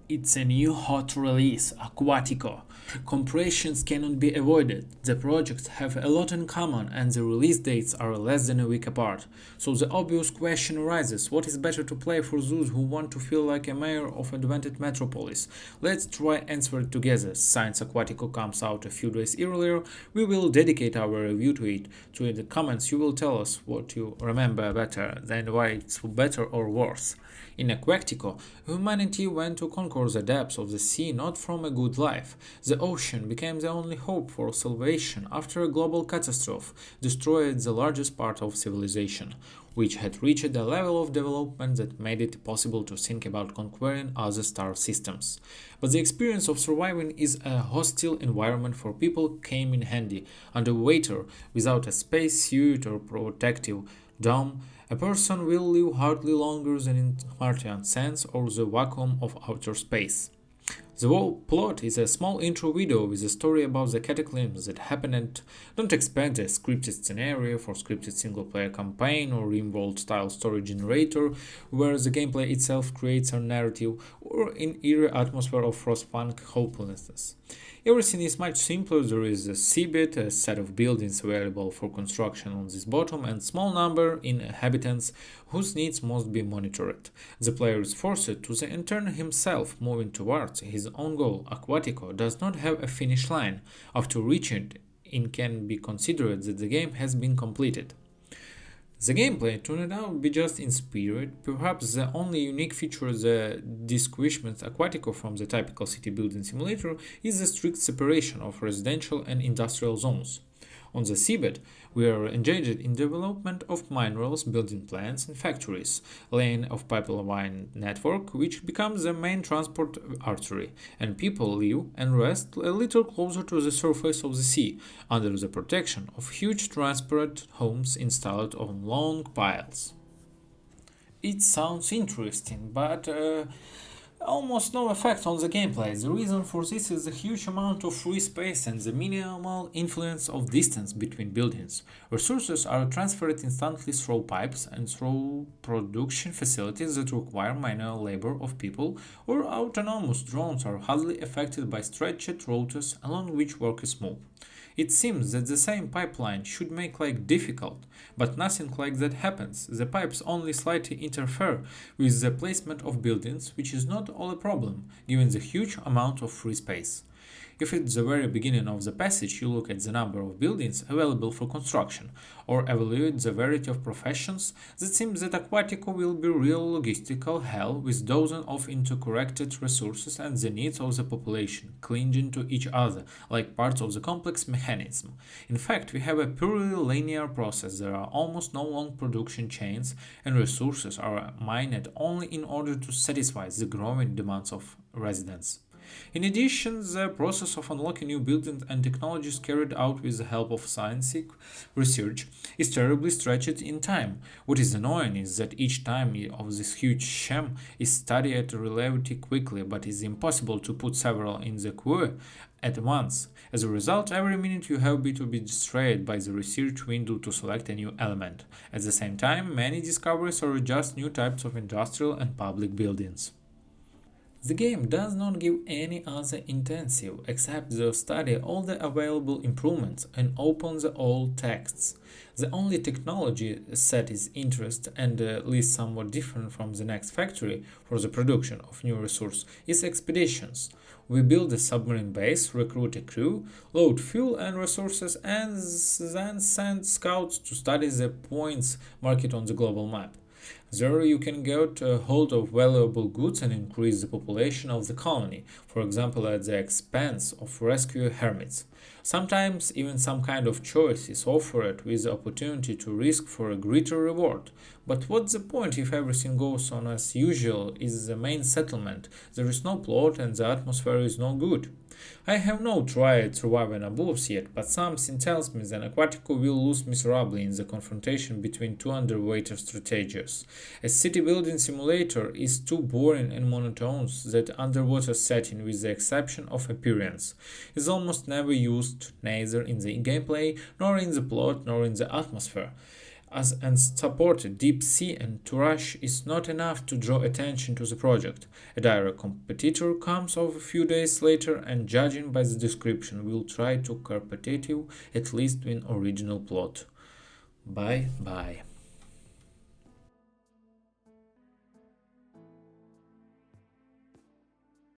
It's a new hot release, Aquatico. Comparisons cannot be avoided. The projects have a lot in common and the release dates are less than a week apart. So the obvious question arises, what is better to play for those who want to feel like a mayor of a advented metropolis? Let's try answer it together. Since Aquatico comes out a few days earlier, we will dedicate our review to it. So in the comments you will tell us what you remember better, then why it's better or worse. In Aquatico, humanity went to conquer the depths of the sea not from a good life. The ocean became the only hope for salvation after a global catastrophe destroyed the largest part of civilization, which had reached a level of development that made it possible to think about conquering other star systems. But the experience of surviving is a hostile environment for people came in handy. Underwater, without a space suit or protective dome, a person will live hardly longer than in Martian sands or the vacuum of outer space. The whole plot is a small intro video with a story about the cataclysms that happened and don't expect a scripted scenario for scripted single-player campaign or RimWorld style story generator where the gameplay itself creates a narrative or an eerie atmosphere of frostpunk hopelessness. Everything is much simpler. There is a seabed, a set of buildings available for construction on this bottom, and small number in inhabitants whose needs must be monitored. The player is forced to the intern himself moving towards his own goal. Aquatico does not have a finish line. After reaching it can be considered that the game has been completed. The gameplay turned out to be just in spirit. Perhaps the only unique feature that distinguishes Aquatico from the typical city building simulator is the strict separation of residential and industrial zones. On the seabed, we are engaged in development of minerals, building plants and factories, laying of pipeline network which becomes the main transport artery, and people live and rest a little closer to the surface of the sea, under the protection of huge transparent homes installed on long piles. It sounds interesting, but almost no effect on the gameplay. The reason for this is the huge amount of free space and the minimal influence of distance between buildings. Resources are transferred instantly through pipes and through production facilities that require manual labor of people, or autonomous drones are hardly affected by stretched routes along which work is moved. It seems that the same pipeline should make life difficult, but nothing like that happens. The pipes only slightly interfere with the placement of buildings, which is not all a problem, given the huge amount of free space. If at the very beginning of the passage you look at the number of buildings available for construction, or evaluate the variety of professions, it seems that Aquatico will be real logistical hell with dozens of interconnected resources and the needs of the population clinging to each other like parts of the complex mechanism. In fact, we have a purely linear process. There are almost no long production chains, and resources are mined only in order to satisfy the growing demands of residents. In addition, the process of unlocking new buildings and technologies carried out with the help of scientific research is terribly stretched in time. What is annoying is that each time of this huge sham is studied relatively quickly, but it is impossible to put several in the queue at once. As a result, every minute you have to be distracted by the research window to select a new element. At the same time, many discoveries are just new types of industrial and public buildings. The game does not give any other intensive except to study all the available improvements and open the old texts. The only technology set is interest and at least somewhat different from the next factory for the production of new resource is expeditions. We build a submarine base, recruit a crew, load fuel and resources, and then send scouts to study the points marked on the global map. There you can get a hold of valuable goods and increase the population of the colony, for example at the expense of rescue hermits. Sometimes even some kind of choice is offered with the opportunity to risk for a greater reward. But what's the point if everything goes on as usual is the main settlement, there is no plot and the atmosphere is no good? I have not tried surviving above yet, but something tells me that Aquatico will lose miserably in the confrontation between two underwater strategies. A city building simulator is too boring and monotonous that underwater setting, with the exception of appearance, is almost never used neither in the gameplay, nor in the plot, nor in the atmosphere. as unsupported deep sea and to rush is not enough to draw attention to the project. A direct competitor comes over a few days later and, judging by the description, will try to competitive at least win original plot. Bye bye.